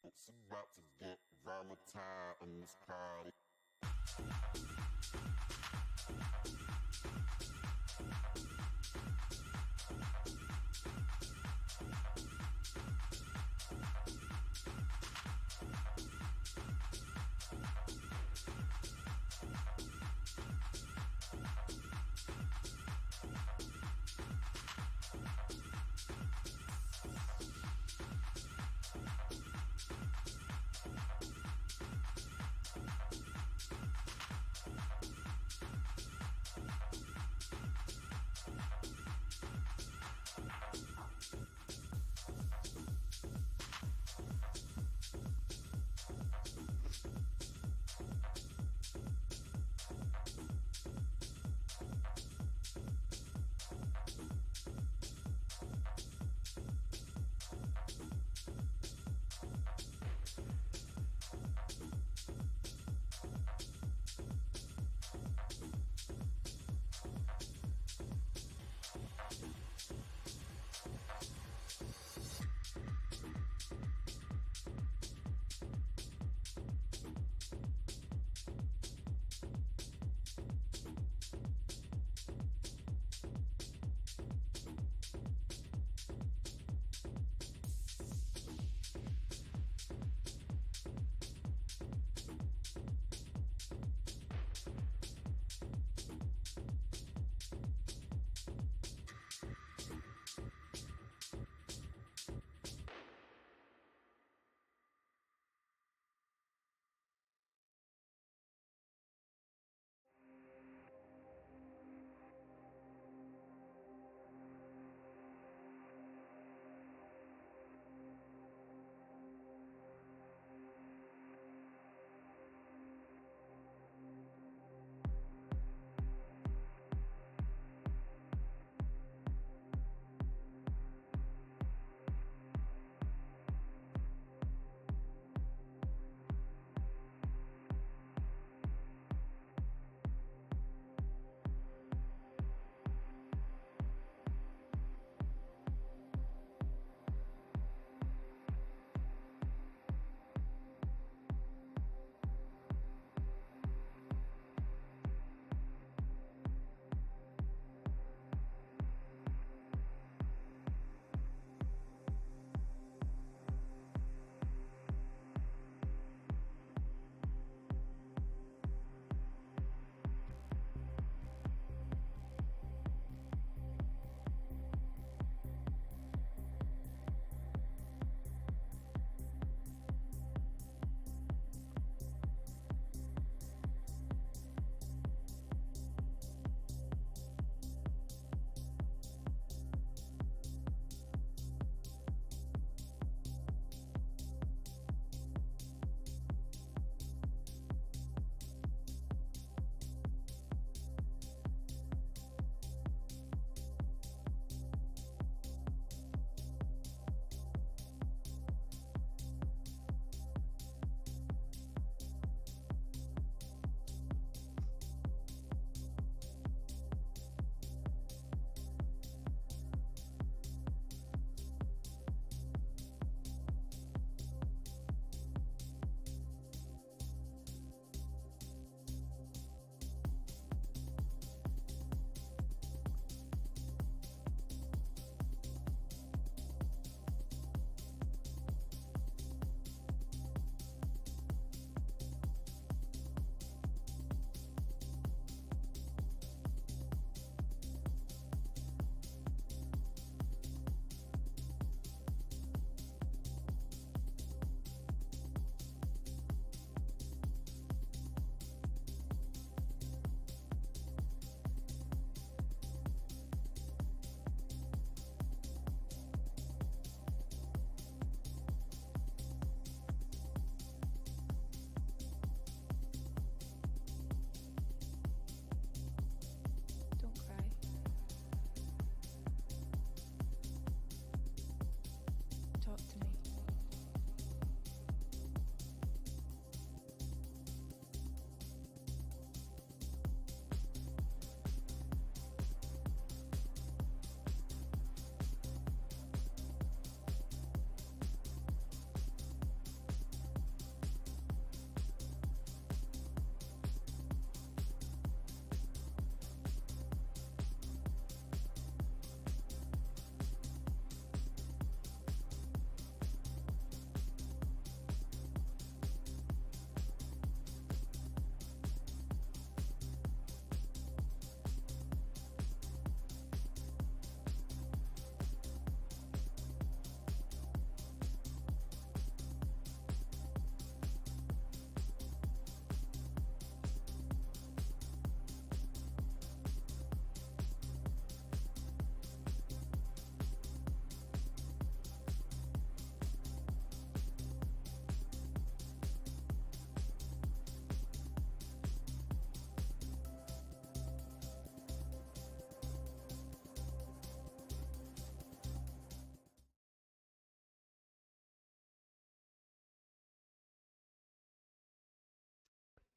It's about to get Valentine in this party.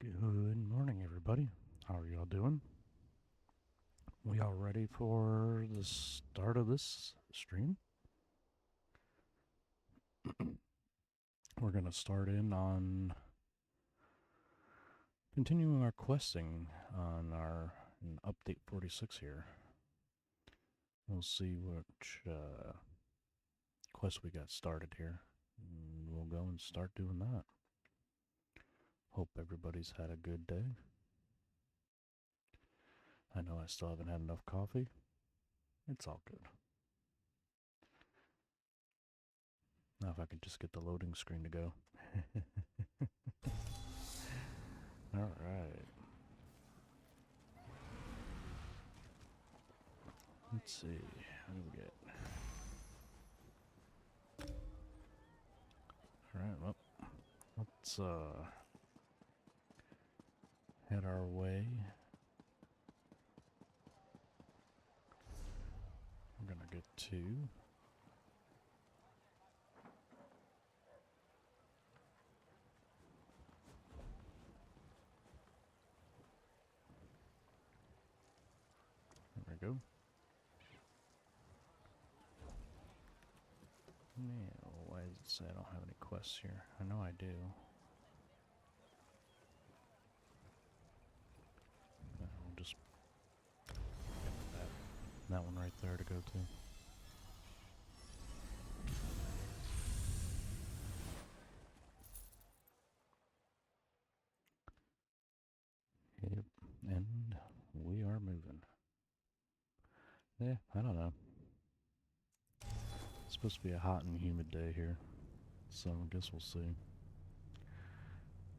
Good morning, everybody. How are y'all doing? We all ready for the start of this stream? We're going to start in on continuing our questing on our update 46 here. We'll see which quest we got started here. And we'll go and start doing that. Hope everybody's had a good day. I know I still haven't had enough coffee. It's all good. Now if I could just get the loading screen to go. Alright. Let's see. What do we get? Alright, well, let's head our way. We're gonna get to there we go. Yeah, why does it say I don't have any quests here? I know I do. We'll just get that one right there to go to. Yep, and we are moving. Yeah, I don't know. It's supposed to be a hot and humid day here, so I guess we'll see.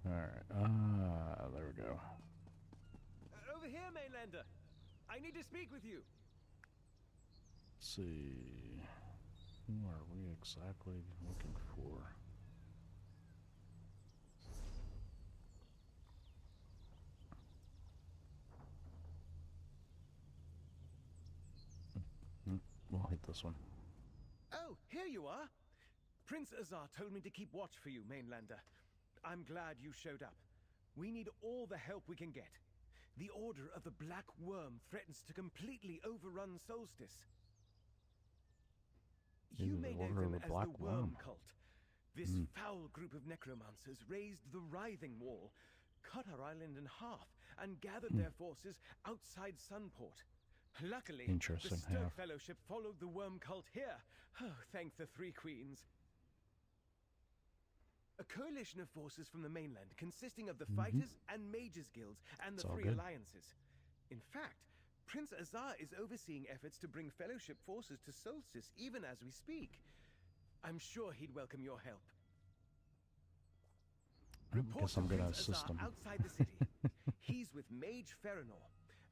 Alright, there we go. Over here, Mainlander. I need to speak with you. Let's see. Who are we exactly looking for? We'll hit this one. Oh, here you are. Prince Azar told me to keep watch for you, Mainlander. I'm glad you showed up. We need all the help we can get. The Order of the Black Worm threatens to completely overrun Solstice. You may know them as the Worm Cult. This foul group of necromancers raised the Writhing Wall, cut our island in half, and gathered their forces outside Sunport. Luckily, the Stirk Fellowship followed the Worm Cult here. Oh, thank the Three Queens. A coalition of forces from the mainland consisting of the Fighters and Mages Guilds and the Three Alliances. In fact, Prince Azar is overseeing efforts to bring Fellowship forces to Solstice even as we speak. I'm sure he'd welcome your help. I guess I'm good at a system. Outside the city. He's with Mage Feranor,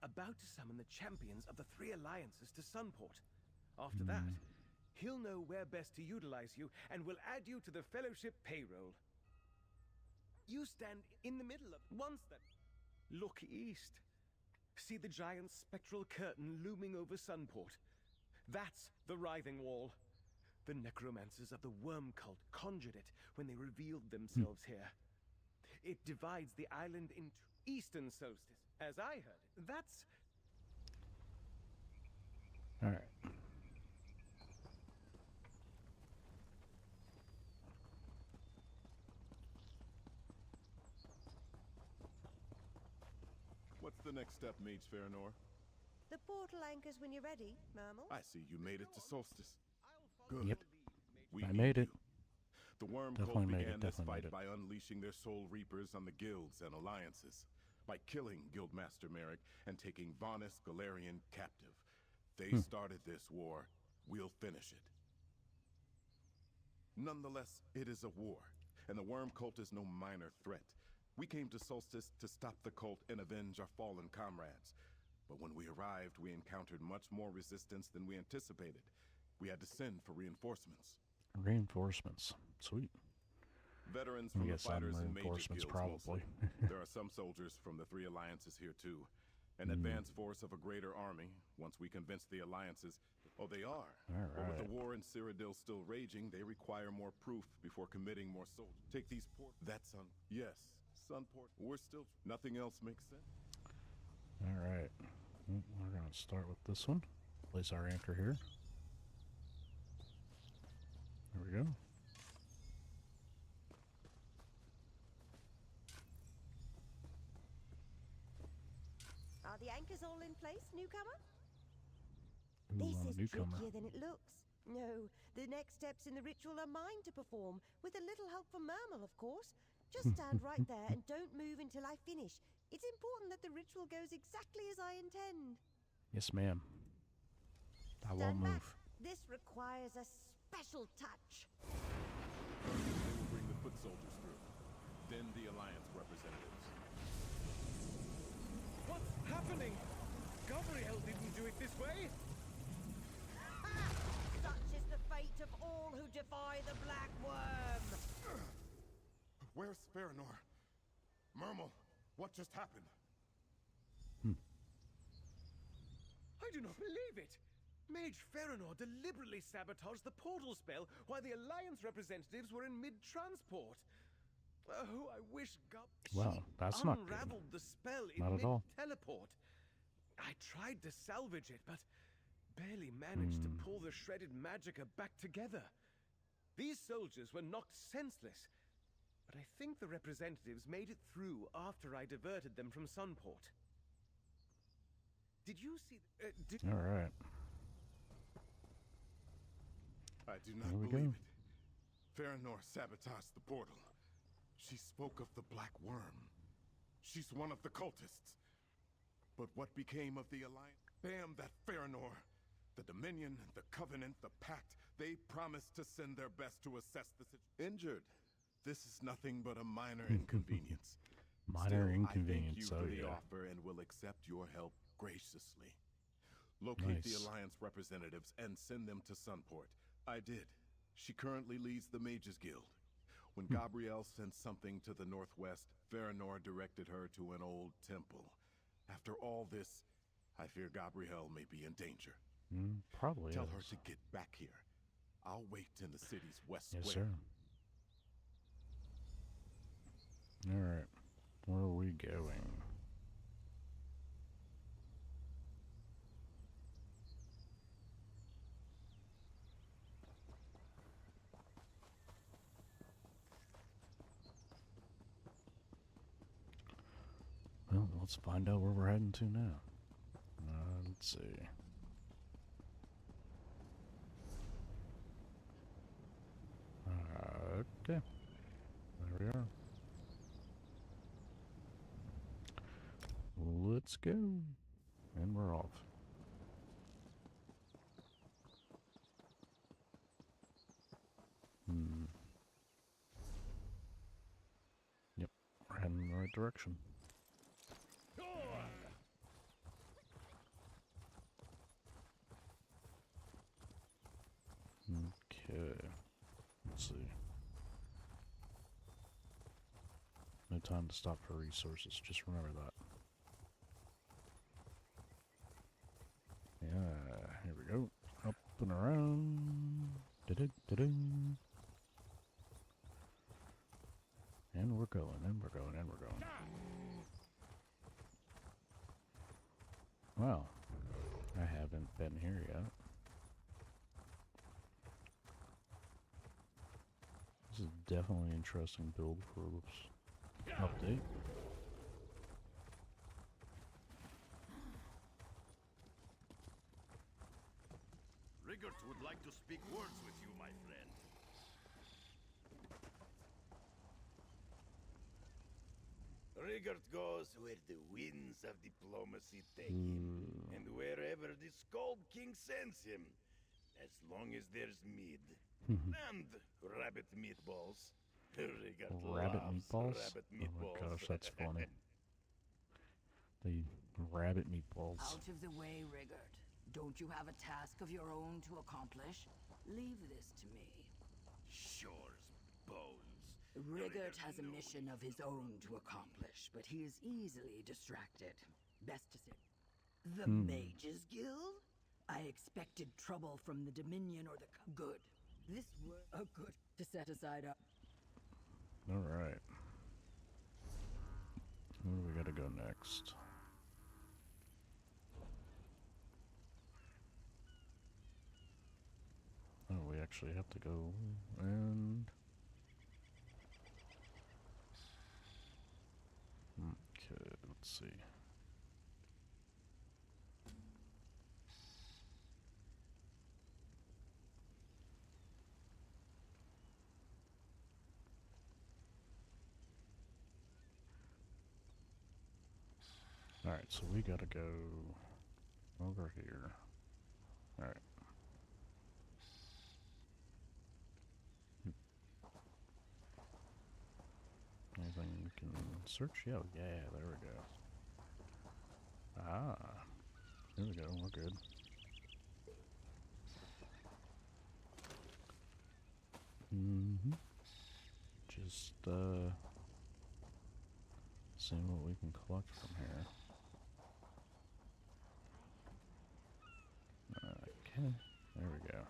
about to summon the champions of the Three Alliances to Sunport. After that, he'll know where best to utilize you and will add you to the Fellowship payroll. You stand in the middle of once that. Look east. See the giant spectral curtain looming over Sunport. That's the Writhing Wall. The necromancers of the Worm Cult conjured it when they revealed themselves here. It divides the island into Eastern Solstice, as I heard it. That's... Alright. What's the next step, Mage Feranor? The portal anchors when you're ready, Mermal. I see you made it to Solstice. Good. Yep. We I made it. The Worm Cult began this fight by unleashing their soul reapers on the guilds and alliances, by killing Guildmaster Merrick and taking Vonis Galarian captive. They started this war. We'll finish it. Nonetheless, it is a war, and the Worm Cult is no minor threat. We came to Solstice to stop the cult and avenge our fallen comrades. But when we arrived, we encountered much more resistance than we anticipated. We had to send for reinforcements. Reinforcements. Sweet. Veterans from the Fighters and Mages Guilds probably. There are some soldiers from the Three Alliances here too. An advance force of a greater army, once we convince the Alliances. Oh, they are. But with the war in Cyrodiil still raging, they require more proof before committing more soldiers. Take these That's on... Yes, Sunport, we're still... Nothing else makes sense. Alright. We're going to start with this one. Place our anchor here. There we go. Are the anchors all in place, newcomer? Ooh, This I'm a is newcomer. trickier than it looks. No, the next steps in the ritual are mine to perform, with a little help from Mermal, of course. Just stand right there and don't move until I finish. It's important that the ritual goes exactly as I intend. Yes, ma'am. I won't Stand back. move. This requires a special touch. They will bring the foot soldiers through. Then the Alliance representatives. What's happening? Gabriel didn't do it this way. Such is the fate of all who defy the Black Worm. Where's Farinor? Mermal, what just happened? I do not believe it. Mage Farinor deliberately sabotaged the portal spell while the Alliance representatives were in mid-transport. Oh, I wish Well, that's not good. unraveled the spell in Not at all. mid-teleport. I tried to salvage it, but barely managed to pull the shredded magicka back together. These soldiers were knocked senseless, but I think the representatives made it through after I diverted them from Sunport. Did you see... Alright. I do not Here we believe go. it. Farinor sabotaged the portal. She spoke of the Black Worm. She's one of the cultists. But what became of the Alliance? Bam, that Farinor. The Dominion, the Covenant, the Pact, they promised to send their best to assess the situation. Injured. This is nothing but a minor inconvenience. Minor Still, inconvenience, I oh thank you for the yeah. offer and will accept your help graciously. Locate the Nice. Alliance representatives and send them to Sunport. I did. She currently leads the Mages Guild. When Gabrielle sent something to the northwest, Farinor directed her to an old temple. After all this, I fear Gabrielle may be in danger. Probably Tell is. her to get back here. I'll wait in the city's west Yes, square. sir. Alright. Where are we going? Well, let's find out where we're heading to now. Let's see. Okay. There we are. Let's go. And we're off. Yep, we're heading in the right direction. Okay. Let's see. No time to stop for resources, just remember that. Yeah, here we go. Up and around. Da-da-da-da. And we're going, and we're going, and we're going. Wow. I haven't been here yet. This is definitely an interesting build for this update. Rigert would like to speak words with you, my friend. Rigert goes where the winds of diplomacy take him, and wherever the Skald King sends him, as long as there's mead and rabbit meatballs. Rigert Rabbit loves meatballs? rabbit Oh my meatballs. gosh, that's funny. The rabbit meatballs. Out of the way, Rigert. Don't you have a task of your own to accomplish? Leave this to me. Shore's bones. Rigert has a mission of his own to accomplish, but he is easily distracted. Best to say. The Mages Guild? I expected trouble from the Dominion or the good. This were a good to set aside up. Alright. go next? Oh, we actually have to go and... Okay, let's see. Alright, so we gotta go over here. Alright. Anything we can search? Yeah, there we go. Ah, here we go, we're good. Just, seeing what we can collect from here. Okay, there we go.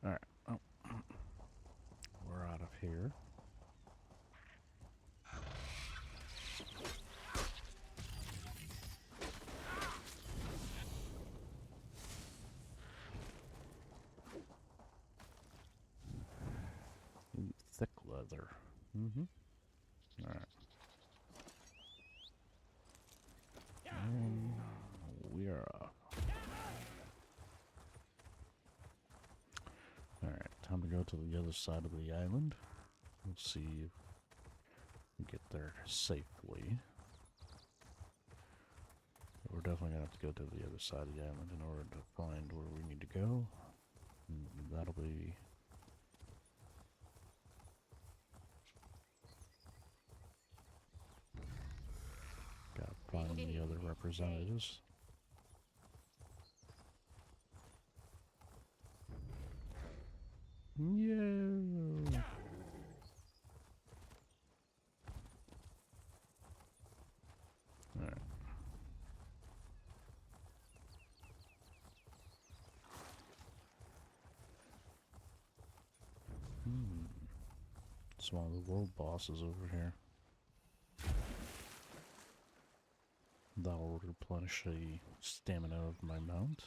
Alright, oh. We're out of here. Thick leather. Alright. And we are off. Alright, time to go to the other side of the island. Let's see if we get there safely. We're definitely gonna have to go to the other side of the island in order to find where we need to go. And that'll be... Gotta find the other representatives. Yeah. Alright. It's one of the world bosses over here. That'll replenish the stamina of my mount.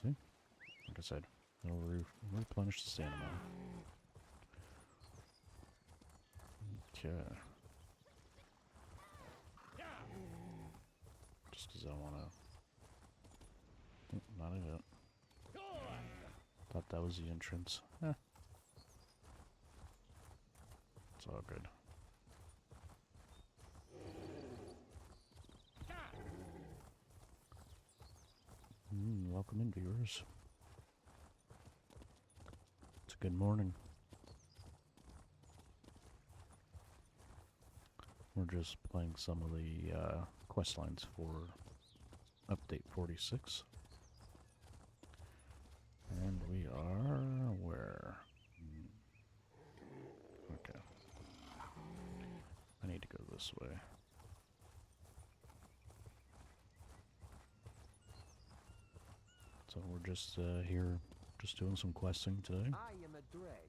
See? Like I said, it'll replenish the stamina. Okay. Just because I want to... Oh, not it. Thought that was the entrance. Eh. It's all good. Welcome in, viewers. It's a good morning. We're just playing some of the quest lines for update 46. And we are where? Okay. I need to go this way. So we're just here, just doing some questing today. I am a dreg,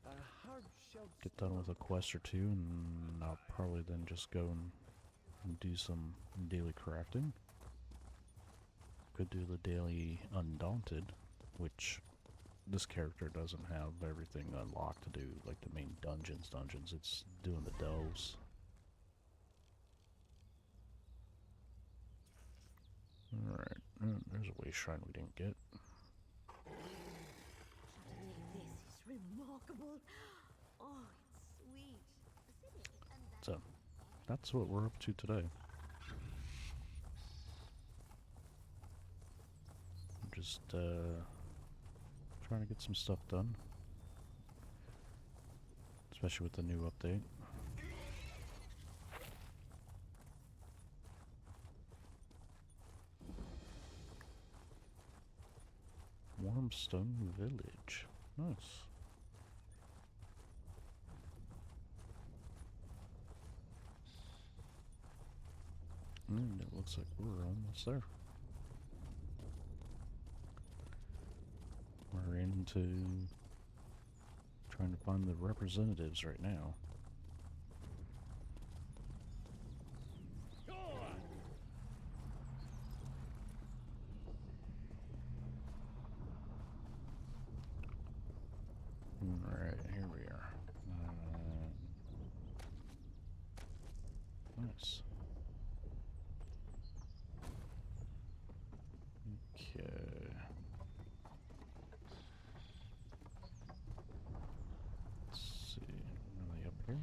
a hard-shelled Get done with a quest or two, and I'll probably then just go and do some daily crafting. Could do the daily Undaunted, which this character doesn't have everything unlocked to do, like the main dungeons. It's doing the delves. Alright, there's a way shrine we didn't get. This is remarkable. Oh, it's sweet. So, that's what we're up to today. Just trying to get some stuff done, especially with the new update. Warmstone Village. Nice. And it looks like we're almost there. We're into Trying to find the representatives right now. Alright, here we are. Nice. Okay. Let's see. Are they up here?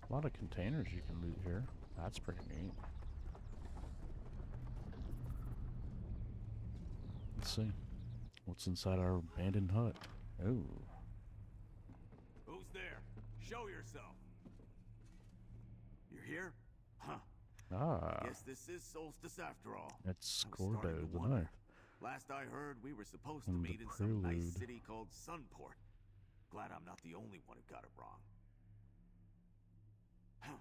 A lot of containers you can loot here. That's pretty neat. Let's see. What's inside our abandoned hut? Oh. Who's there? Show yourself. You're here? Huh. Ah. Guess this is Solstice after all. It's I was starting Gordo to the wonder. knife. Last I heard, we were supposed to And the meet in some nice prelude. city called Sunport. Glad I'm not the only one who got it wrong. Huh.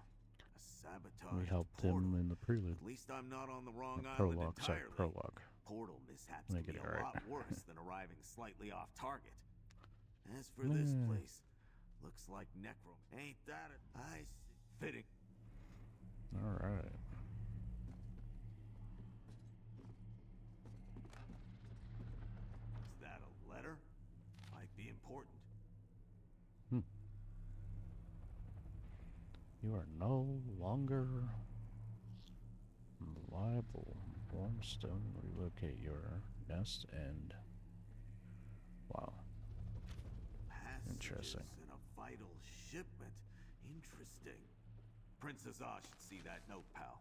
A sabotaged We helped portal. him in the prelude. At least I'm not on the wrong The island prologue, sorry, entirely. prologue. Portal mishaps Make can be it a right. lot worse than arriving slightly off target. As for this place, looks like Necrom. Ain't that a I see. Fitting. Alright. Is that a letter? Might be important. You are no longer liable. Warmstone, relocate your nest and... Wow. Interesting. Passages in a vital shipment. Interesting. Princess Ah should see that note, pal.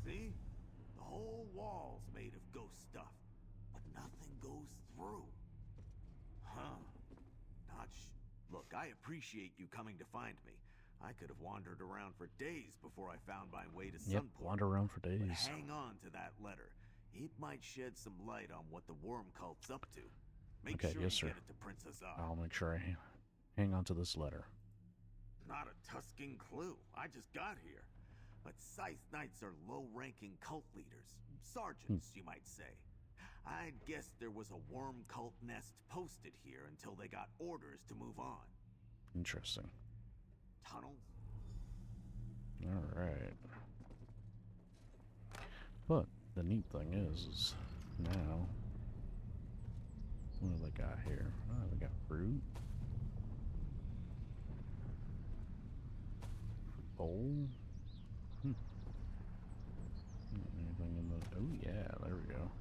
See? The whole wall's made of ghost stuff, but nothing goes through. Huh. Look, I appreciate you coming to find me. I could have wandered around for days before I found my way to Yep, Sunport. wander around for But days. hang on to that letter. It might shed some light on what the worm cult's up to. Make Okay, sure yes, you sir. get it to Princess Ah. I'll make sure I hang on to this letter. Not a Tuscan clue. I just got here. But Scythe Knights are low-ranking cult leaders. Sergeants, you might say. I'd guess there was a worm cult nest posted here until they got orders to move on. Interesting. Tunnels? Alright. But the neat thing is now, what do they got here? Oh, they got fruit. Bowl. Anything in the... Oh yeah, there we go.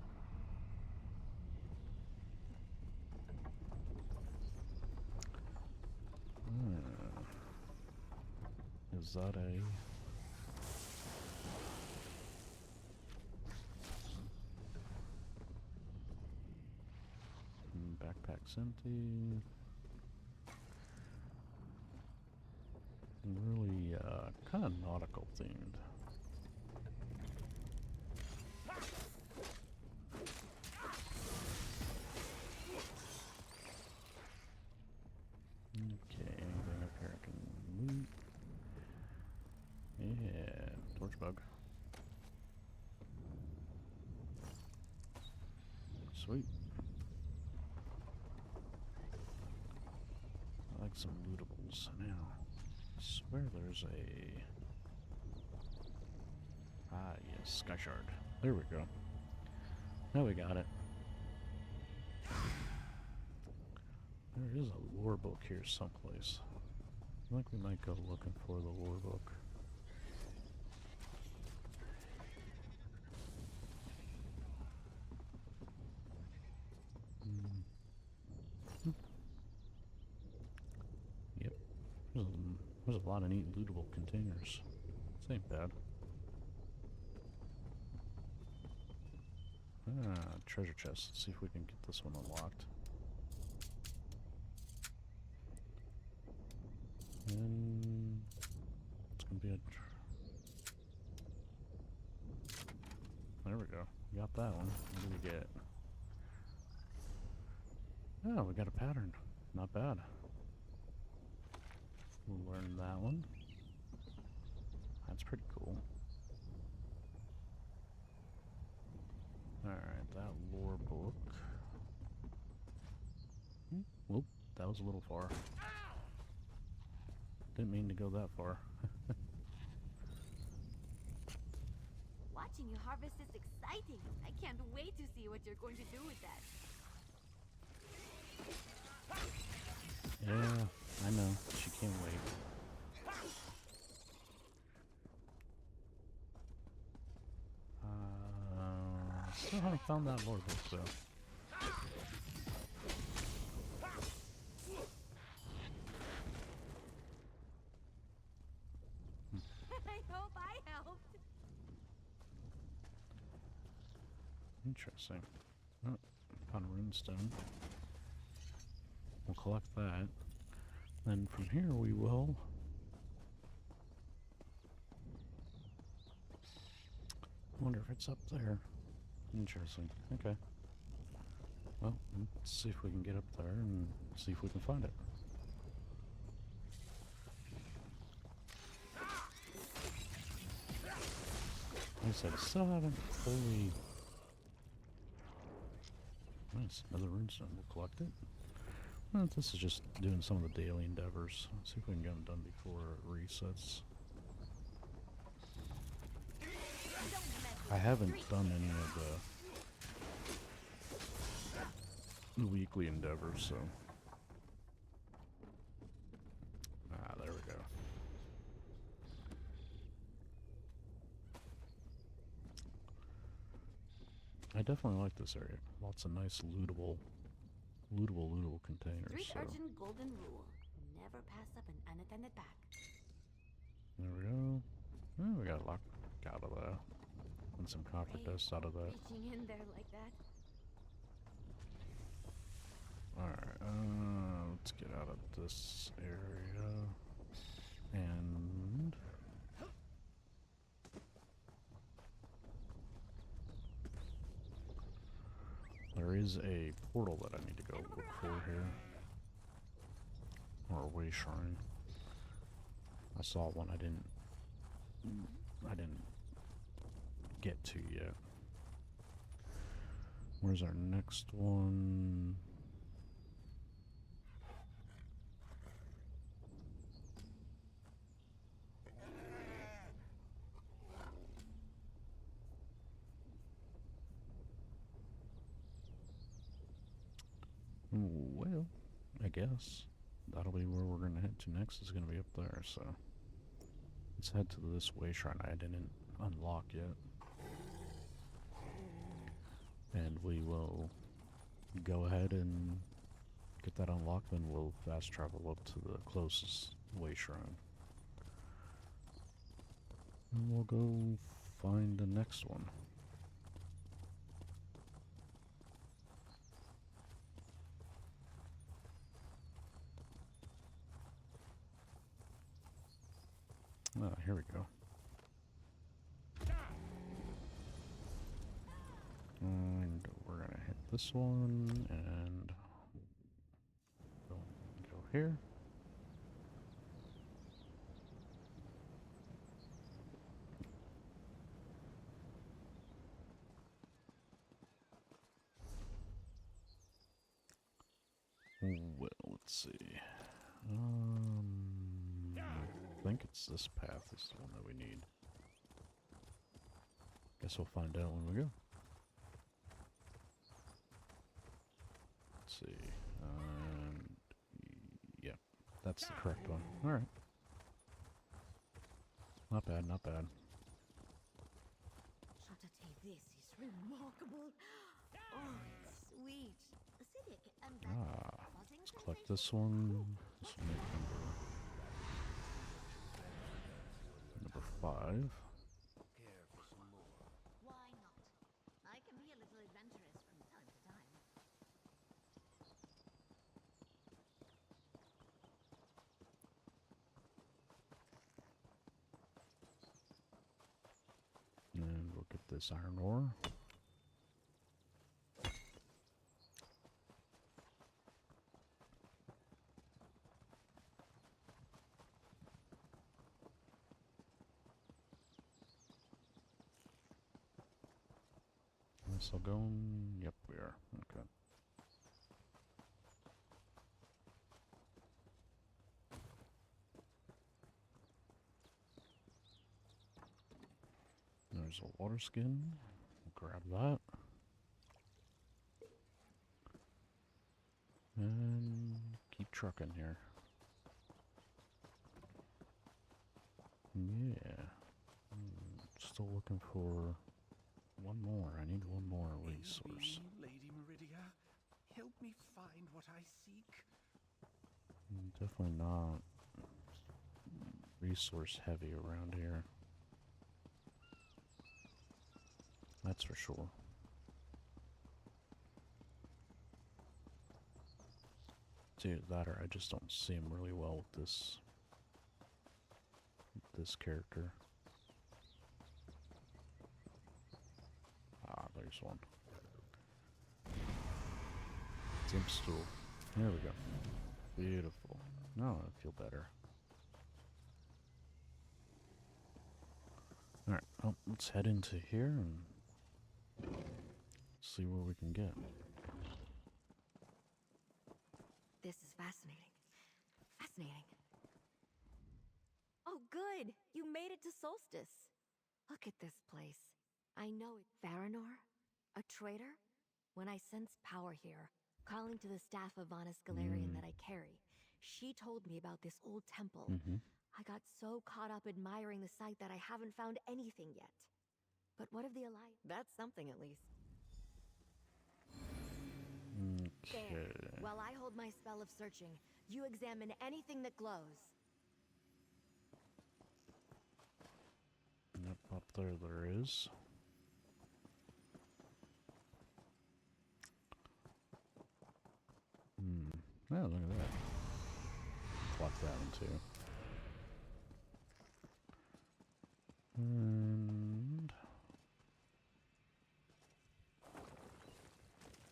Is that a... Backpack's empty. Really, kind of nautical themed. Okay, anything up here I can loot? Yeah, torch bug. Sweet. I like some lootables. Now, I swear there's a... Ah, yes, Sky Shard. There we go. Now we got it. There is a lore book here someplace. I think we might go looking for the lore book. Yep. There's a lot of neat lootable containers. This ain't bad. Ah, treasure chest. Let's see if we can get this one unlocked. And it's gonna be a... There we go. Got that one. What do we get? Oh, we got a pattern. Not bad. We'll learn that one. That's pretty cool. Alright, that lore book. Whoop, that was a little far. Didn't mean to go that far. Watching you harvest is exciting. I can't wait to see what you're going to do with that. Yeah, I know. She can't wait. Still haven't found that lore book, so. I hope I helped. Interesting. Oh, found a runestone. We'll collect that. Then from here we will... I wonder if it's up there. Interesting. Okay. Well, let's see if we can get up there and see if we can find it. Like I said, still haven't fully... Nice, another runestone. We'll collect it. Well, this is just doing some of the daily endeavors. Let's see if we can get them done before it resets. I haven't done any of the weekly endeavors, so... Ah, there we go. I definitely like this area. Lots of nice lootable containers. Street So. urchin golden rule. Never pass up an unattended pack. There we go. Oh, we got a lot out of that. And some copper dust out of that. Reaching in there like that. Alright, let's get out of this area. And... there is a portal that I need to go look for here. Or a way shrine. I saw one I didn't get to yet. Where's our next one? Well, I guess that'll be where we're gonna head to next. Is gonna be up there, so let's head to this way shrine I didn't unlock yet. And we will go ahead and get that unlocked, then we'll fast travel up to the closest way shrine. And we'll go find the next one. Ah, here we go. And we're gonna hit this one and go here. Well, let's see. I think it's this path is the one that we need. Guess we'll find out when we go. Let's see. Yep, that's the correct one. Alright. Not bad, not bad. Shotate, this is remarkable. Oh, sweet. Acidic and Let's collect this one. This will make number 5. Care for some more. Why not? I can be a little adventurous from time to time. And we'll get this iron ore. Still going? Yep, we are. Okay. There's a water skin. Grab that. And keep trucking here. Yeah. Still looking for one more. I need one more resource. Lady Meridia, help me find what I seek. Definitely not resource heavy around here. That's for sure. It's either that or I just don't see him really well with this character. Ah, there's one. Imp stool. There we go. Beautiful. Now I feel better. Alright, well, let's head into here and see what we can get. This is fascinating. Fascinating. Oh, good! You made it to Solstice. Look at this place. I know it. Varanor? A traitor? When I sense power here, calling to the staff of Vanus Galarian that I carry, she told me about this old temple. I got so caught up admiring the site that I haven't found anything yet. But what of the Alliance? That's something at least. Okay. There. While I hold my spell of searching, you examine anything that glows. Yep, up there is. Oh, look at that. Plop that one too. And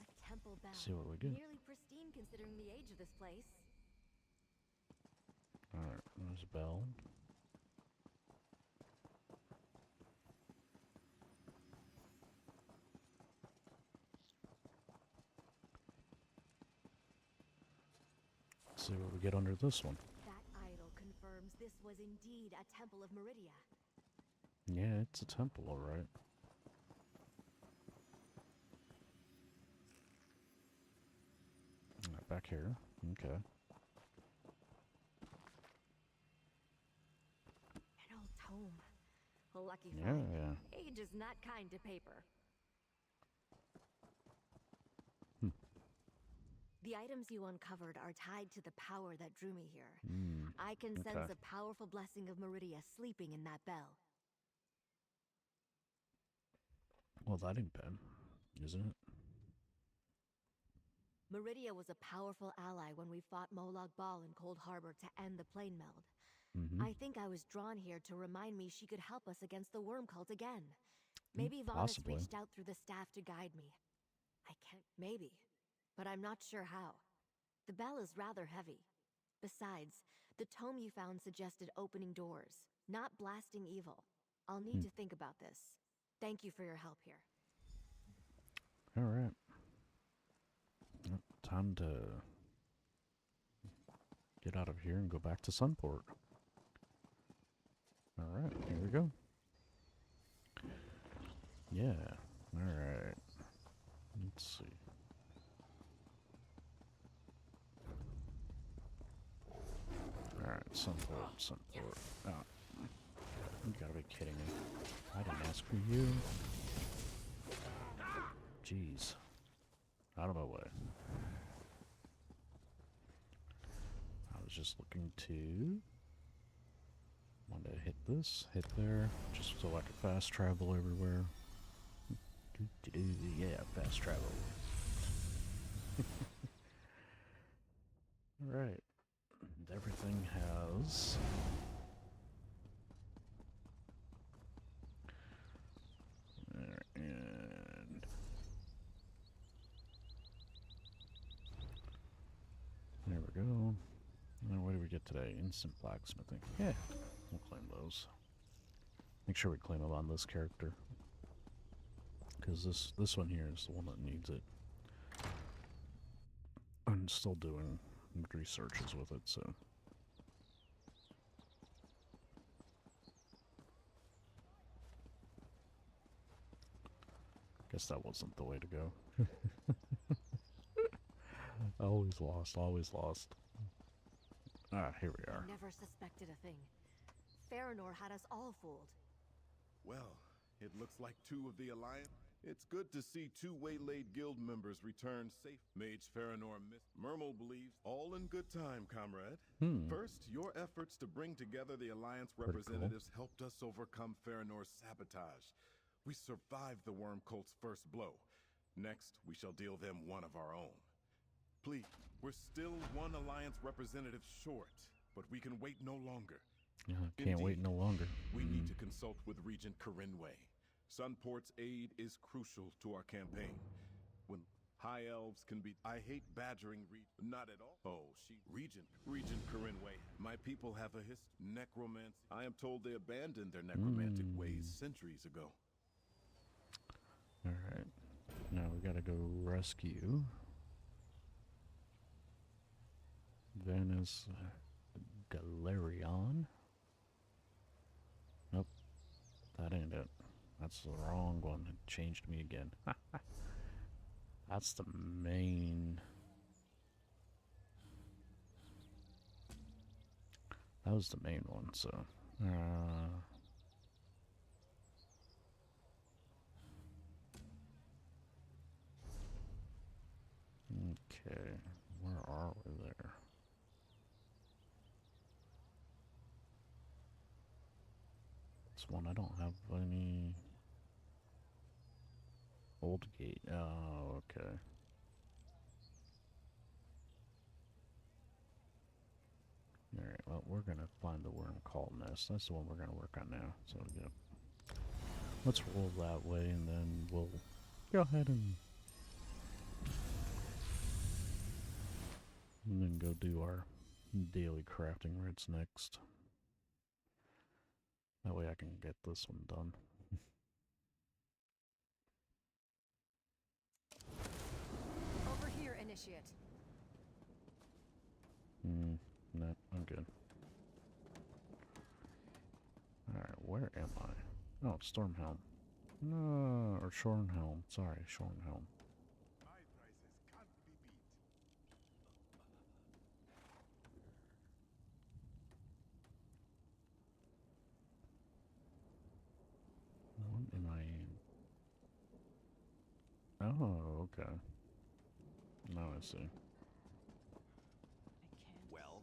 A temple bell. see what we get. Nearly pristine considering the age of this place. Alright, there's a bell. See what we get under this one. That idol confirms this was indeed a temple of Meridia. Yeah, it's a temple, alright. Back here. Okay. An old tome. A lucky Yeah, find. yeah. Age is not kind to paper. The items you uncovered are tied to the power that drew me here. I can sense a powerful blessing of Meridia sleeping in that bell. Well, that ain't bad, isn't it? Meridia was a powerful ally when we fought Molag Bal in Cold Harbor to end the plane meld. I think I was drawn here to remind me she could help us against the worm cult again. Maybe Vanus possibly. reached out through the staff to guide me. I can't... maybe. But I'm not sure how. The bell is rather heavy. Besides, the tome you found suggested opening doors, not blasting evil. I'll need to think about this. Thank you for your help here. Alright. Time to get out of here and go back to Sunport. Alright, here we go. Yeah, alright. Let's see. Alright, Sunport. Oh, you gotta be kidding me. I didn't ask for you. Jeez. Out of my way. I was just looking to... want to hit this, hit there, just so I could fast travel everywhere. Yeah, fast travel. Alright. Everything has... and... there we go. And what do we get today? Instant blacksmithing. Yeah, we'll claim those. Make sure we claim them on this character. because this one here is the one that needs it. I'm still doing researches with it, so. Guess that wasn't the way to go. Always lost, always lost. Ah, here we are. I never suspected a thing. Farinor had us all fooled. Well, it looks like 2 of the Alliance. It's good to see 2 waylaid guild members return safe. Mage Farinor Mermal believes all in good time, comrade. First, your efforts to bring together the Alliance representatives helped us overcome Farinor's sabotage. We survived the Worm Cult's first blow. Next, we shall deal them one of our own. Please, we're still 1 Alliance representative short, but we can wait no longer. Can't wait no longer. We need to consult with Regent Corinway. Sunport's aid is crucial to our campaign. When high elves can be... I hate badgering not at all. Oh, Regent Corinway. My people have a necromancy. I am told they abandoned their necromantic ways centuries ago. Alright. Now we gotta go rescue Vanus Galerion. Nope. That ain't it. That's the wrong one. It changed me again. That's the main... That was the main one, so... Okay, where are we there? This one I don't have any... Old Gate, oh, okay. Alright, well, we're gonna find the Worm Call Nest. That's the one we're gonna work on now. So, yeah. Let's roll that way, and then we'll go ahead and then go do our daily crafting rates next. That way I can get this one done. Over here, Initiate. No, I'm good. Alright, where am I? Oh, Stormhelm. No, or Shornhelm. Sorry, Shornhelm. My prices can't be beat. What am I in? Oh, okay. Now I see. Well?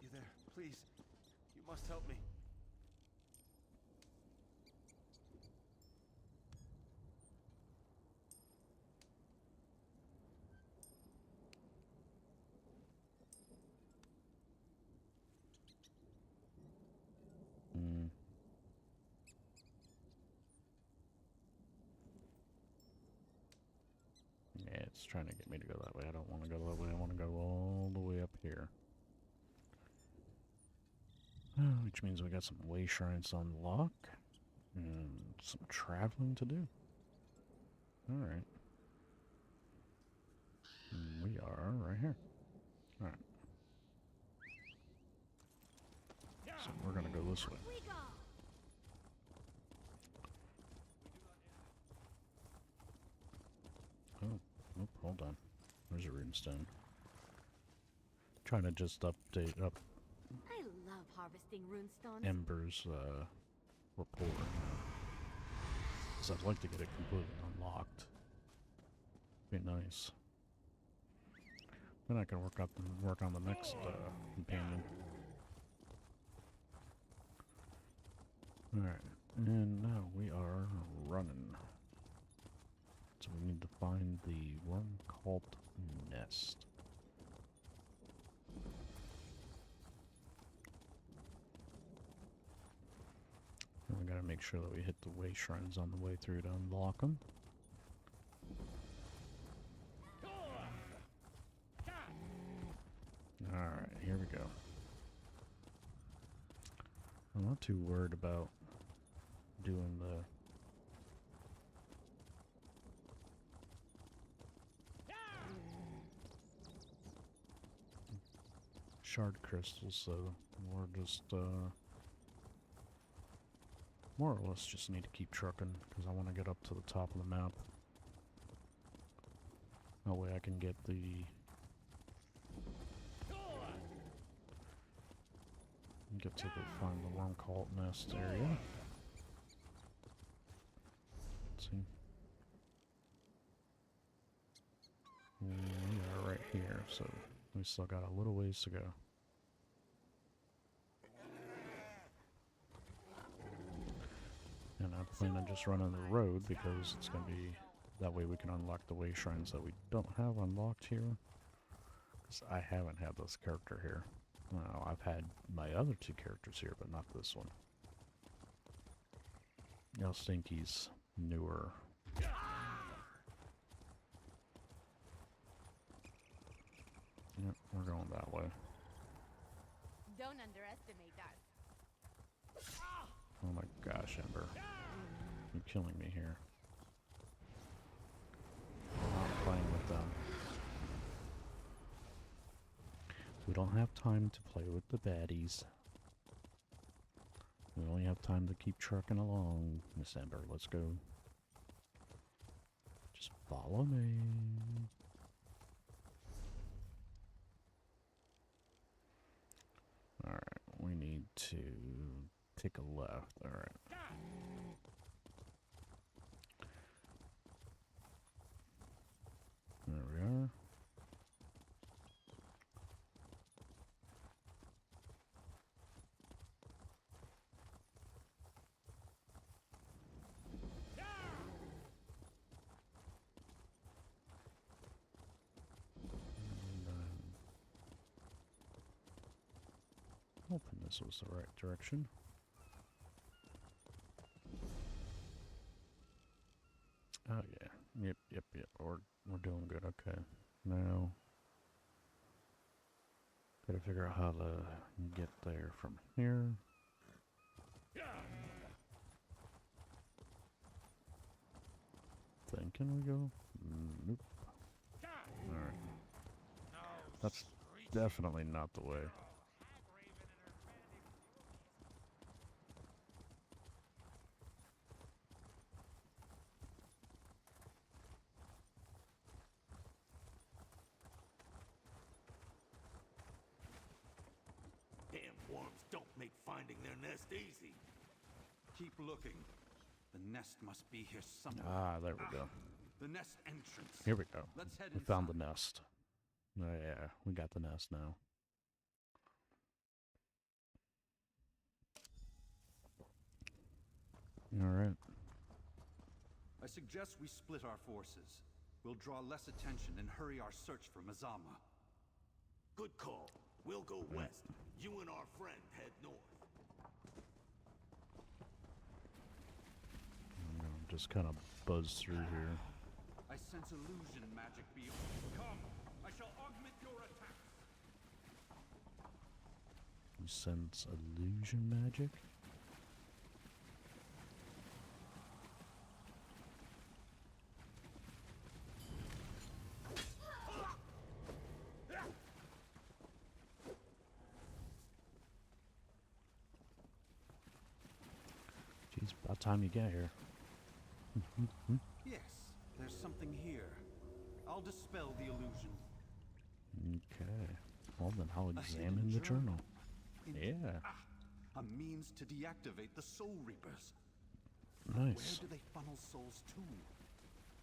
You there? Please. You must help me. Yeah, it's trying to get me to go that way. I don't want to go that way. I want to go all the way up here. Which means we got some way shrines on lock. And some traveling to do. Alright. We are right here. Alright. So we're gonna go this way. Oh, nope, hold on. There's a runestone. Trying to just update up I love harvesting runestones. Ember's report. Because I'd like to get it completely unlocked. Be nice. Then I can work on the next companion. Alright, and now we are running. So we need to find the Worm Cult Nest. And we gotta make sure that we hit the way shrines on the way through to unlock them. Alright, here we go. I'm not too worried about doing the shard crystals, so we're just more or less just need to keep trucking because I want to get up to the top of the map. That way I can get find the worm cult nest area. Let's see. We are right here, so we still got a little ways to go. And I plan on just running the road because it's going to be, that way we can unlock the way shrines that we don't have unlocked here. Because I haven't had this character here. No, I've had my other two characters here, but not this one. Stinky's newer. Yep, we're going that way. Don't underestimate us. Oh my gosh, Ember. You're killing me here. I'm not playing with them. We don't have time to play with the baddies. We only have time to keep trucking along, Miss Ember. Let's go. Just follow me. Alright, we need to take a left. Alright. There we are. Hoping this was the right direction. Oh yeah. Yep. We're doing good. Okay. Now gotta figure out how to get there from here. Then can we go? Nope. Alright. That's definitely not the way. Finding their nest easy. Keep looking. The nest must be here somewhere. Ah, there we go. The nest entrance. Here we go. Let's head We found the nest. Oh yeah, we got the nest now. Alright. I suggest we split our forces. We'll draw less attention and hurry our search for Mazama. Good call. We'll go west. You and our friend head north. Just kind of buzz through here. I sense illusion magic beyond. Come, I shall augment your attacks. You sense illusion magic? Jeez, about time you get here. Yes, there's something here. I'll dispel the illusion. Okay. Well, then I'll examine the journal. Yeah. A means to deactivate the Soul Reapers. Nice. Where do they funnel souls to?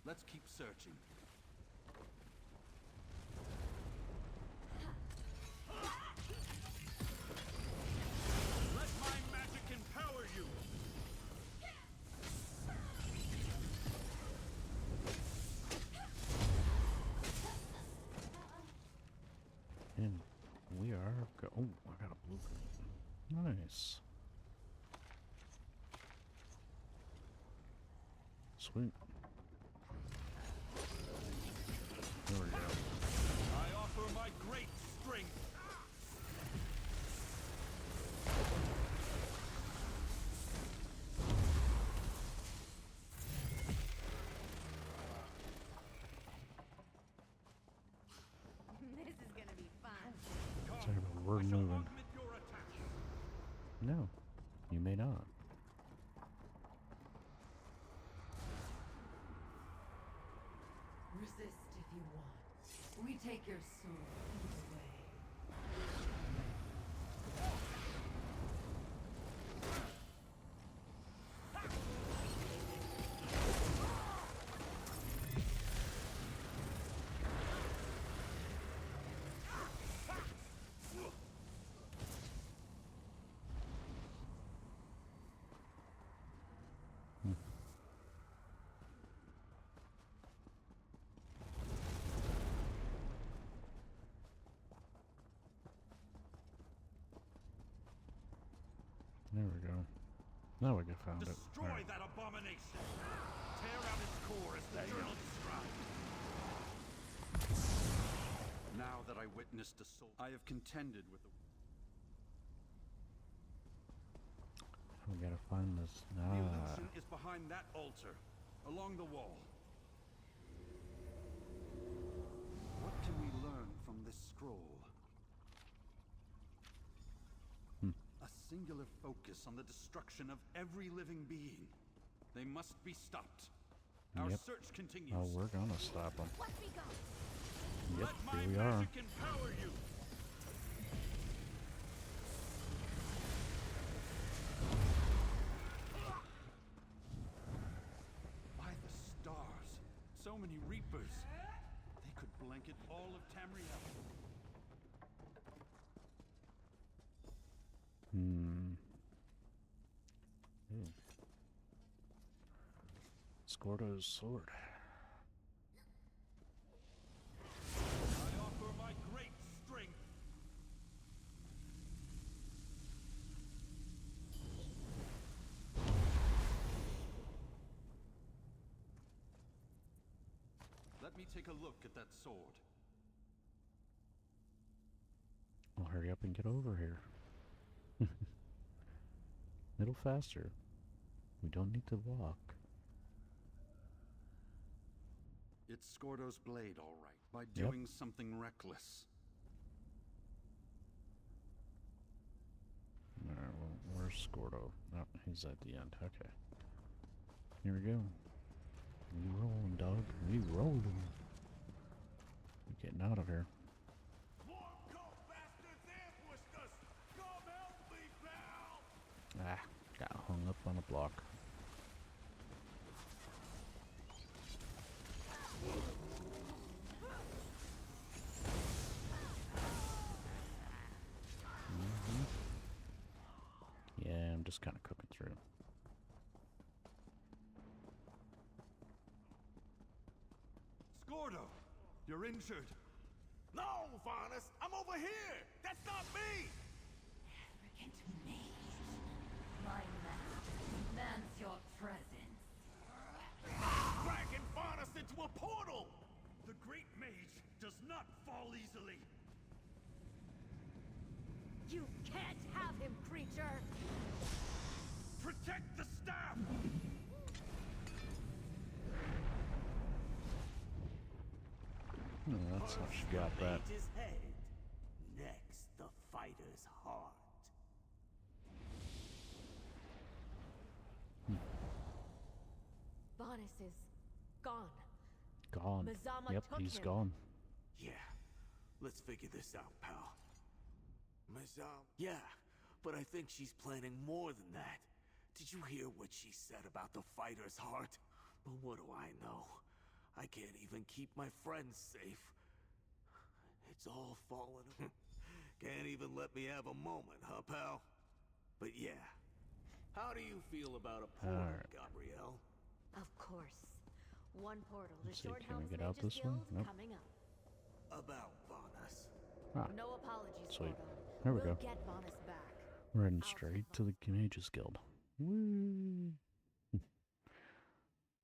Let's keep searching. Let my magic empower you! And we are oh, I got a blueprint. Nice. Sweet. There we go. I offer my great strength. forward moving. No, you may not. Resist if you want. We take your soul either way. There we go. Now we found it. Destroy Alright. that abomination! Tear out its core as the journal described. Now that I witnessed a soul, I have contended with the... We gotta find this. The Ah. illusion is behind that altar, along the wall. What can we learn from this scroll? A singular focus on the destruction of every living being. They must be stopped. Our Yep. search continues. Oh, we're gonna stop them. Let me go. Yep, Let my here we are. magic empower you. By the stars, so many reapers. They could blanket all of Tamriel. Ooh. Scordo's sword. I offer my great strength. Let me take a look at that sword. Well, hurry up and get over here. Little faster. We don't need to walk. It's Scordo's blade, all right, by Yep. doing something reckless. Alright, well, where's Scordo? Oh, he's at the end. Okay. Here we go. We rolling, dog. We rolling. We're getting out of here. Ah, got hung up on a block. Yeah, I'm just kind of cooking through. Scordo, you're injured. No, Varnus, I'm over here. That's not me. Arrogant mage. My master demands your presence. Dragging Varnus into a portal. The great mage does not fall easily. You can't have him, creature! Protect the staff! That's how she got that. Mage's head. Next, the fighter's heart. Vanus is gone. Gone. Mazama Yep, took he's him. gone. Yeah, let's figure this out, pal. Mazam? Yeah, but I think she's planning more than that. Did you hear what she said about the fighter's heart? But what do I know? I can't even keep my friends safe. It's all falling. Can't even let me have a moment, huh, pal? But yeah, how do you feel about a portal, Alright. Gabrielle? Of course. One portal to Let's see, Short can we Helm's get out Mage's this one? Guild Nope. coming up. About Varnus. Ah, No apologies, Sweet. Scordo. There we We'll go. get Vanus back. we're heading I'll straight take to the Mages Guild. Woo!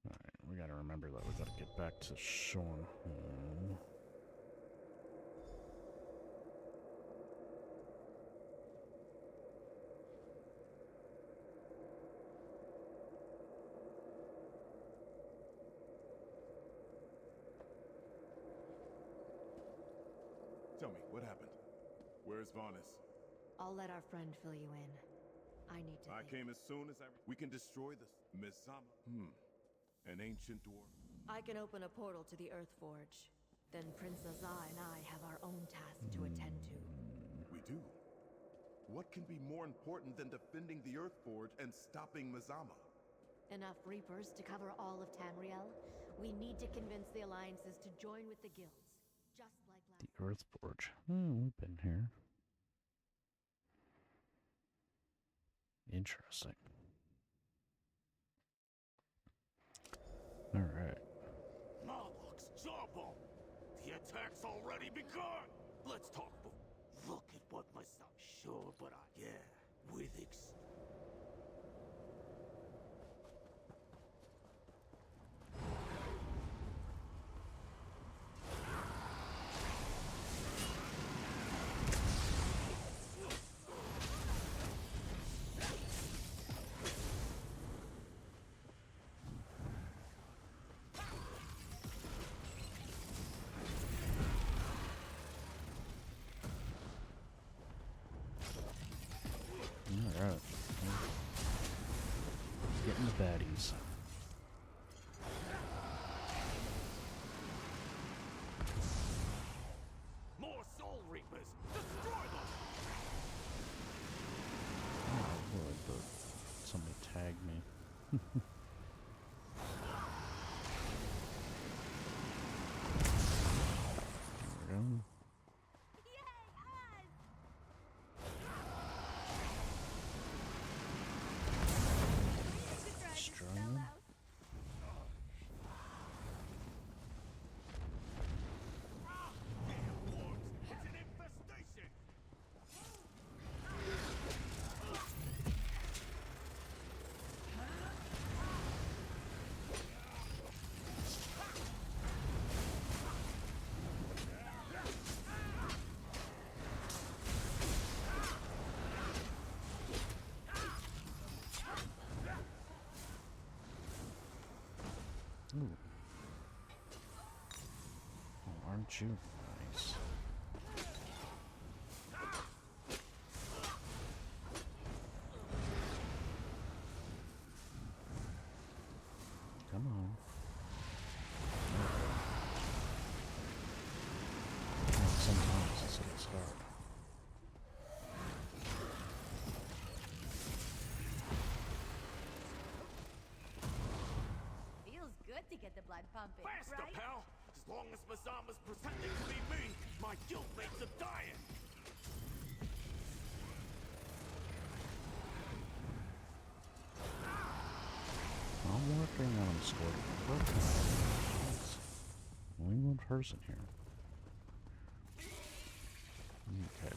Alright, we gotta remember that. We gotta get back to Sean. Tell me, what happened? Where Where's Varnis? I'll let our friend fill you in. I need to I think. came as soon as we can destroy this Mizama. An ancient dwarf. I can open a portal to the Earthforge. Then Prince Nazar and I have our own task to attend to. We do. What can be more important than defending the Earthforge and stopping Mizama? Enough Reapers to cover all of Tamriel? We need to convince the alliances to join with the guilds. Just like last. The Earthforge. Oh, we've been here. Interesting. Alright. Marlock's jawbone! The attack's already begun! Let's talk. Look at what my son. Sure, but with Alright. Getting the baddies. more Soul Reapers! Destroy them! Oh, I would, but somebody tagged me. There we go. Strong. It's an infestation! Ooh. Oh, aren't you nice? Come on. Oh, sometimes this gets hard. Feels good to get the blood pumping, Faster, right? pal! As long as Mazama's pretending to be me, my guildmates are dying! I'm working on Scorpion. Working on it. Only one person here. Okay.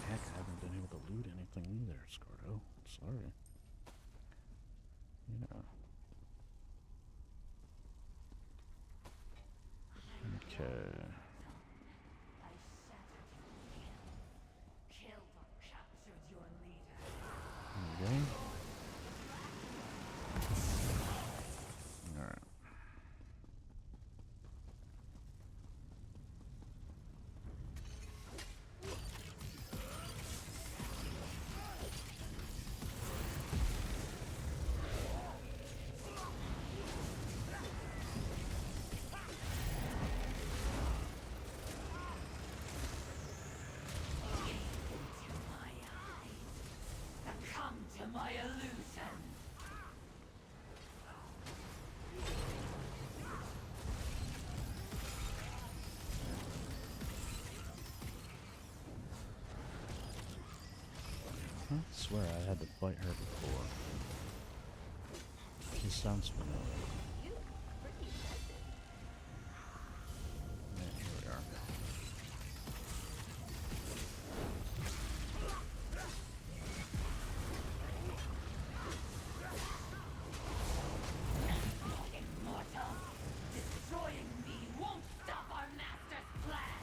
Heck, I haven't been able to loot anything either, Scordo. Sorry. Yeah. Okay. Killed or captured your leader. There we go. Alright. Come to my illusion. I swear I had to fight her before. She sounds familiar. Yeah, here we are. Immortal. Destroying me won't stop our master's plan.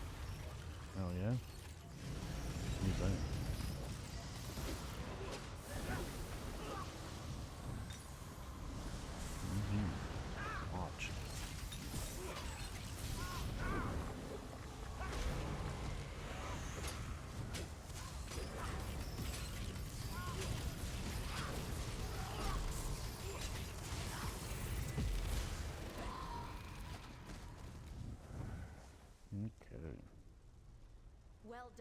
Oh yeah? Who's that?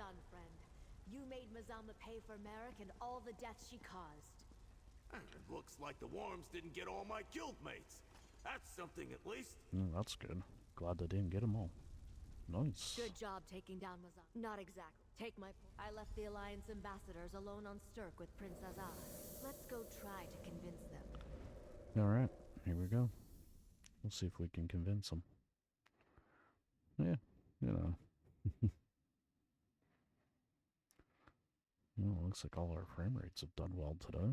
done, friend. You made Mazama pay for Merrick and all the deaths she caused. It looks like the worms didn't get all my guildmates. That's something at least. That's good. Glad they didn't get them all. Nice. Good job taking down Mazama. Not exactly. Take my point. I left the Alliance ambassadors alone on Sturk with Prince Azaz. Let's go try to convince them. Alright, here we go. We'll see if we can convince them. Yeah, you know. Well, looks like all our frame rates have done well today.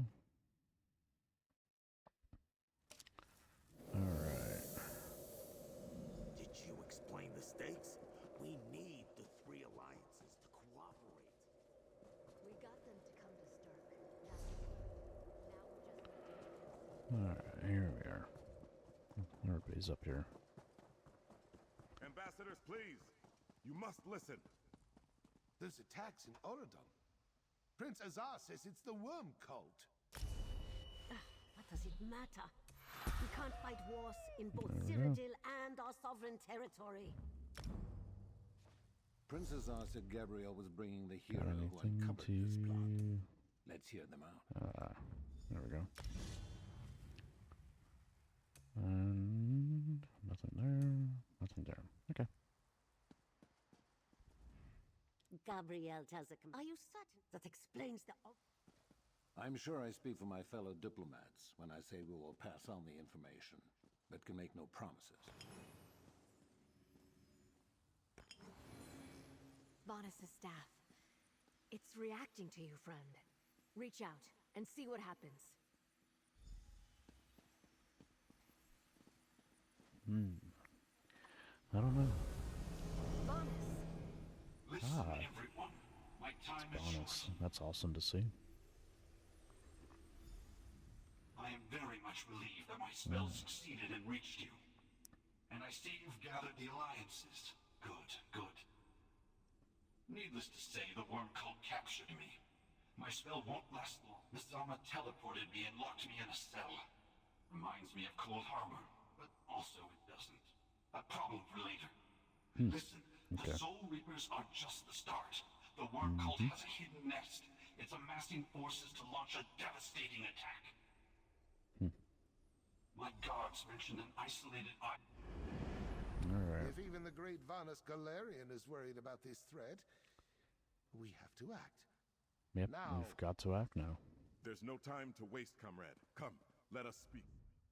Alright. Did you explain the stakes? We need the three alliances to cooperate. We got them to come to Sturk. Now we just need to Alright, here we are. Everybody's up here. Ambassadors, please. You must listen. Those attacks in Oradon. Prince Azar says it's the worm cult. What does it matter? We can't fight wars in both Cyrodiil and our sovereign territory. Prince Azar said Gabriel was bringing the Got hero who anything uncovered to... this plot. Let's hear them out. There we go. And nothing there. Nothing there. Okay. Gabriel tells Are you certain? That explains the... I'm sure I speak for my fellow diplomats when I say we will pass on the information, but can make no promises. Vonus' staff. It's reacting to you, friend. Reach out and see what happens. I don't know. Vonus! Listen, everyone. My time is Bonus. short. That's awesome to see. I am very much relieved that my spell succeeded and reached you. And I see you've gathered the alliances. Good, good. Needless to say, the worm cult captured me. My spell won't last long. Mazama teleported me and locked me in a cell. Reminds me of Cold Harbor, but also it doesn't. A problem for later. Listen, the Soul Reapers are just the start. The worm cult has a hidden nest. It's amassing forces to launch a devastating attack. My guards mentioned an isolated island. Alright. If even the great Vanus Galarian is worried about this threat, we have to act. Yep, Now. we've got to act now. There's no time to waste, comrade. Come, let us speak.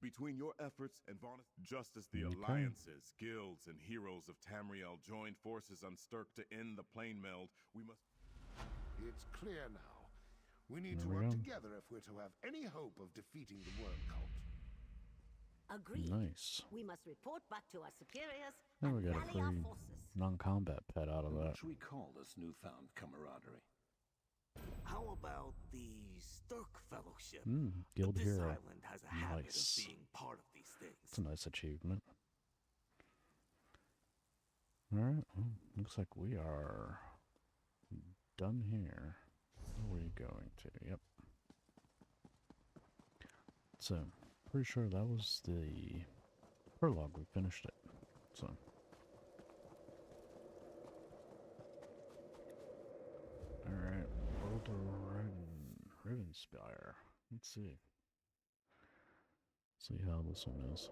Between your efforts and Vonus, just as the alliances, guilds, and heroes of Tamriel joined forces on Sturk to end the plane meld, we must... It's clear now. We need There to we work go. together if we're to have any hope of defeating the worm cult. Agreed. Nice. We must report back to our superiors There and we got a rally our free forces. non-combat pet out of What that. should we call this newfound camaraderie? How about the Sturk Fellowship? Guild this hero. island has a habit Nice. of being part of these things. It's a nice achievement. Alright, well, looks like we are done here. Where are we going to? Yep. So, pretty sure that was the prologue. We finished it. So. Alright, Rivenspire. Let's see. See how this one is.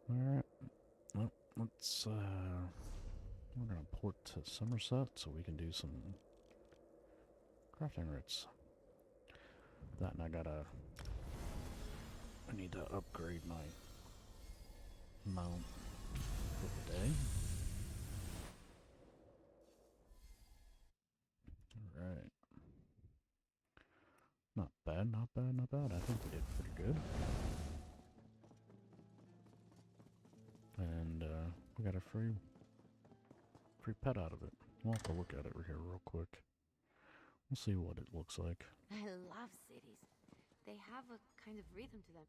Alright. Well, let's we're gonna port to Somerset so we can do some crafting rates. That and I need to upgrade my mount for the day. Alright. Not bad, not bad, not bad. I think we did pretty good. And we got a free pet out of it. We'll have to look at it here real quick. We'll see what it looks like. I love cities. They have a kind of rhythm to them.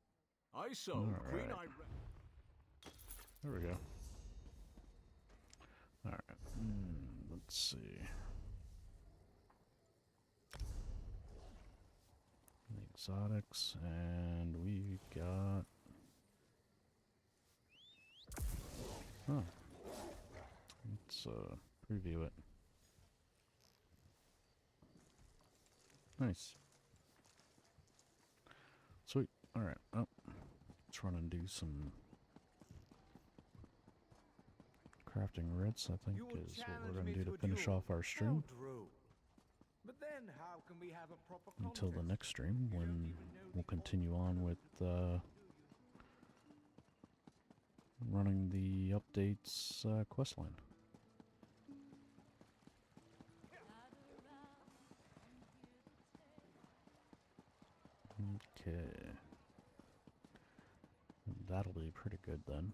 I so, All Queen right. I... There we go. Let's see. The exotics, and we got. Oh. Let's preview it. Nice. Sweet. Alright. Oh. Let's run and do some crafting writs, I think, is what we're going to do to finish off our stream. But then how can we have a proper Until the next stream, when we'll continue on with running the updates questline. Okay. That'll be pretty good then.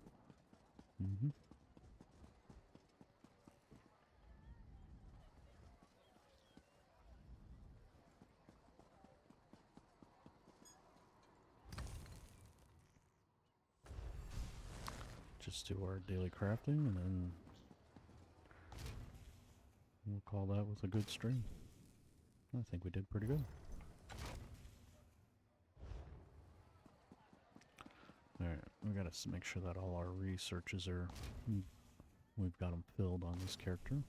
Just do our daily crafting and then we'll call that with a good stream. I think we did pretty good. Alright, we gotta make sure that all our researches are, we've got them filled on this character.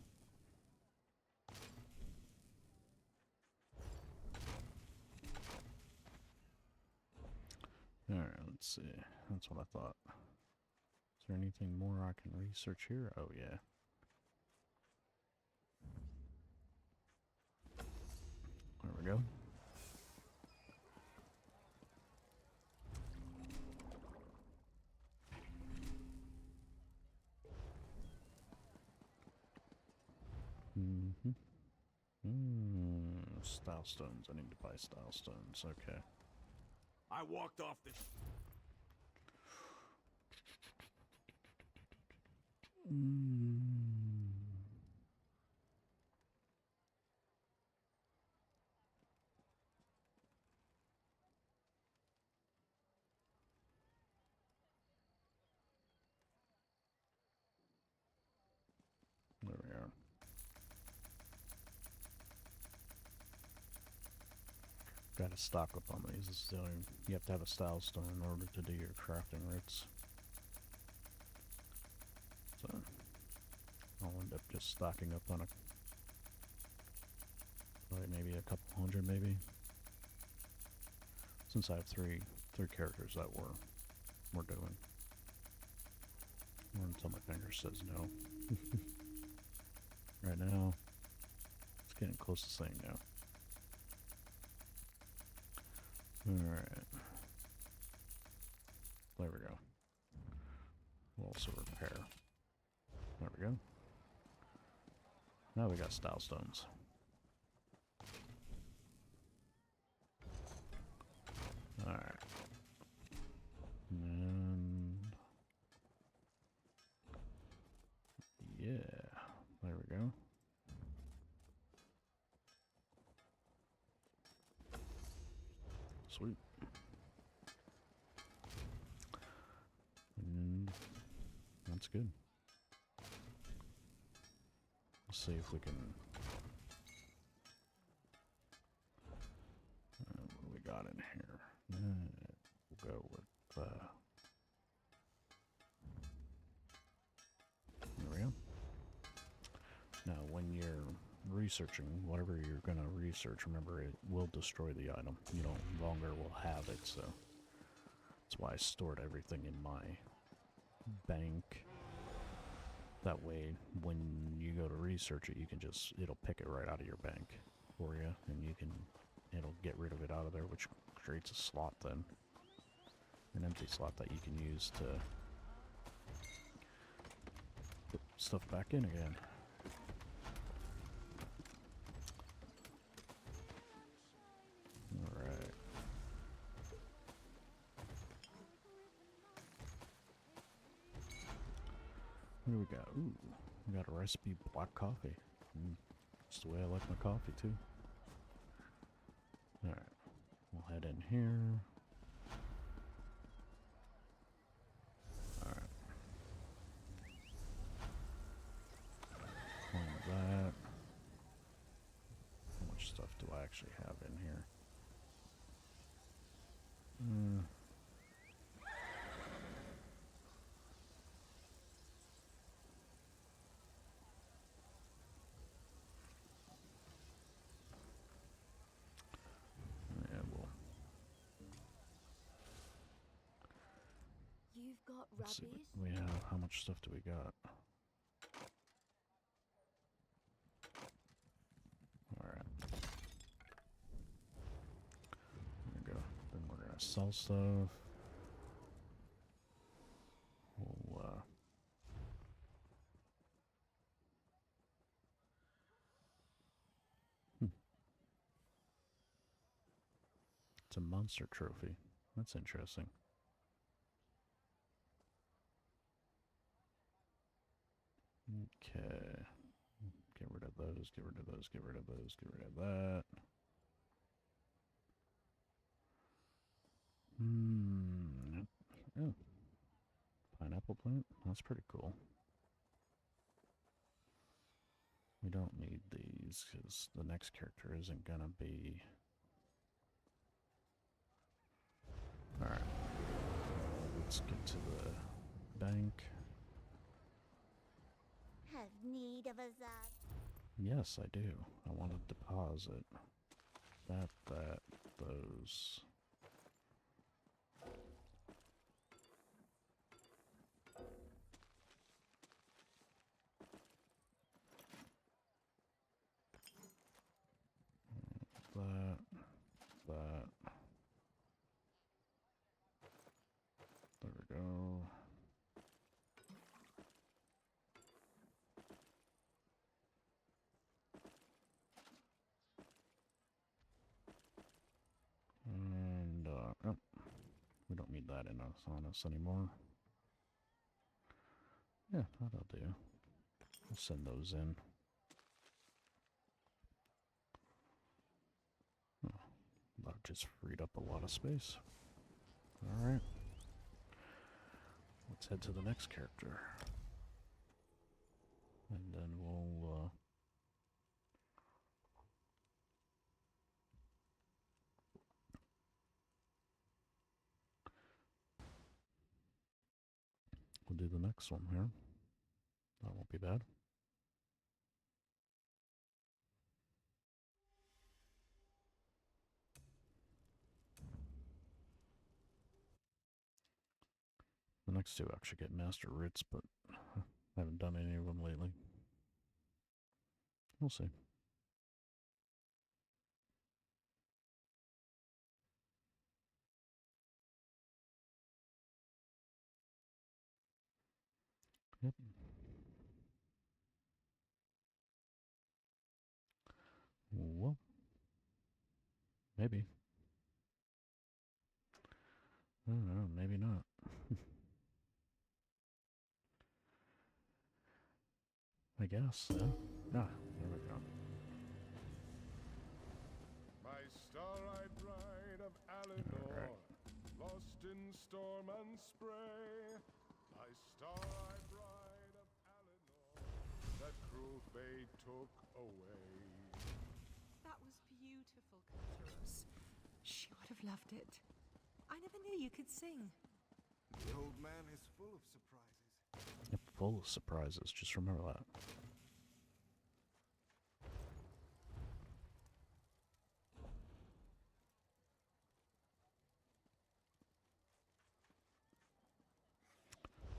Alright, let's see. That's what I thought. Is there anything more I can research here? Oh, yeah. There we go. Style stones. I need to buy style stones. Okay. I walked off the... There we are. Gotta stock up on these. This is the only, you have to have a style stone in order to do your crafting writs. So I'll end up just stocking up on probably maybe a couple hundred, maybe. Since I have three characters that we're doing. Or until my finger says no. Right now, it's getting close to saying no. Alright. There we go. We'll also repair. There we go. Now we got style stones. Alright. And yeah, there we go. Sweet. And that's good. Let's see if we can. What do we got in here? We'll go with. There we go. Now, when you're researching whatever you're going to research, remember it will destroy the item. You no longer will have it, so that's why I stored everything in my bank. That way, when you go to research it, you can just, it'll pick it right out of your bank for you, and you can, it'll get rid of it out of there, which creates a slot then. An empty slot that you can use to put stuff back in again. Alright. What do we got? Ooh, we got a recipe black coffee. Just the way I like my coffee too. Alright, we'll head in here. Alright. I actually have in here. Yeah, well. You've got Let's see rubbish? what we have. How much stuff do we got? Alright. There we go. Then we're gonna sell stuff. We'll, It's a monster trophy. That's interesting. Okay. Get rid of those, get rid of those, get rid of those, get rid of that. Oh. Pineapple plant? That's pretty cool. We don't need these because the next character isn't gonna be... Alright. Let's get to the bank. Have need of a Zad. Yes, I do. I want to deposit that, those. That. There we go. And, oh, we don't need that on us anymore. Yeah, that'll do. We'll send those in. Oh, that just freed up a lot of space. Alright. Let's head to the next character. And then we'll, we'll do the next one here. That won't be bad. The next two actually get master writs, but I haven't done any of them lately. We'll see. Yep. Well, maybe. I don't know, maybe not. I guess, yeah. Ah, there we go. My star-eyed bride of Alinor, lost in storm and spray. My star-eyed bride of Alinor, that cruel fate took away. That was beautiful, Kateros. She would have loved it. I never knew you could sing. The old man is full of surprises. Yep, full of surprises, just remember that.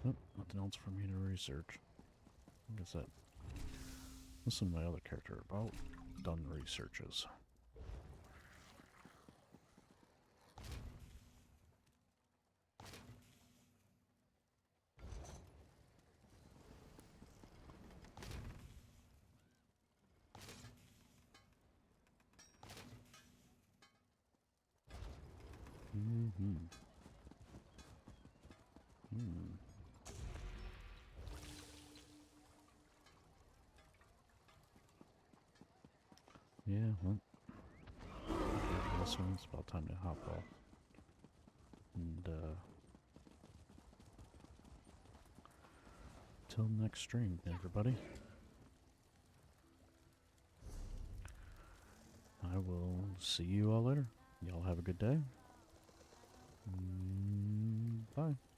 Nope, nothing else for me to research. Like I said, listen to my other character about done researches. Yeah, well, after this one, it's about time to hop off. And, till next stream, everybody. I will see you all later. Y'all have a good day. Bye.